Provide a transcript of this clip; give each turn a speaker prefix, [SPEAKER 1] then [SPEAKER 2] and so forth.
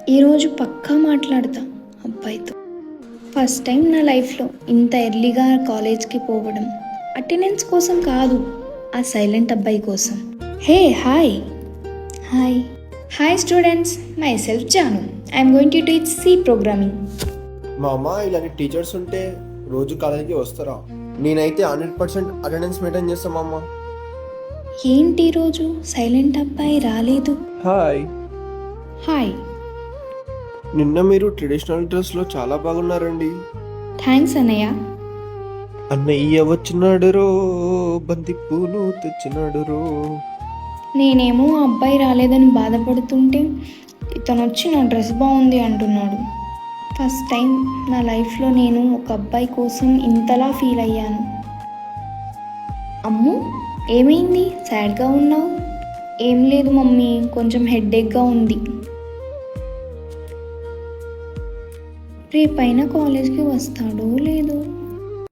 [SPEAKER 1] ఈరోజు పక్కా మాట్లాడతా అబ్బాయితో. ఫస్ట్ టైం నా లైఫ్లో ఇంత ఎర్లీగా కాలేజ్కి పోవడం. అటెండెన్స్ కోసం కాదు, ఆ సైలెంట్ అబ్బాయి కోసం. Hey hi. Hi. Hi students, myself Janu. I'm going to teach C programming.
[SPEAKER 2] మా అమ్మ ఇలాంటి టీచర్స్ ఉంటే రోజు కాలేజీకి వస్తారా? నేనైతే 100% అటెండెన్స్ మెయింటైన్ చేస్తాం అమ్మ.
[SPEAKER 1] ఏంటి ఈరోజు సైలెంట్ అబ్బాయి రాలేదు?
[SPEAKER 2] హాయ్.
[SPEAKER 1] హాయ్.
[SPEAKER 2] నిన్న మీరు ట్రెడిషనల్ డ్రెస్లో చాలా బాగున్నారండి.
[SPEAKER 1] థ్యాంక్స్ అన్నయ్య.
[SPEAKER 2] అన్నయ్య వచ్చినాడు రో, బంతి పూలు తెచ్చినాడు రో.
[SPEAKER 1] నేనేమో ఆ అబ్బాయి రాలేదని బాధపడుతుంటే ఇతను వచ్చి నా డ్రెస్ బాగుంది అంటున్నాడు. ఫస్ట్ టైం నా లైఫ్లో నేను ఒక అబ్బాయి కోసం ఇంతలా ఫీల్ అయ్యాను. అమ్ము, ఏమైంది సాడ్గా ఉన్నావు? ఏం లేదు మమ్మీ, కొంచెం హెడ్ఏక్గా ఉంది. రేపైనా కాలేజ్కి వస్తాడో లేదో.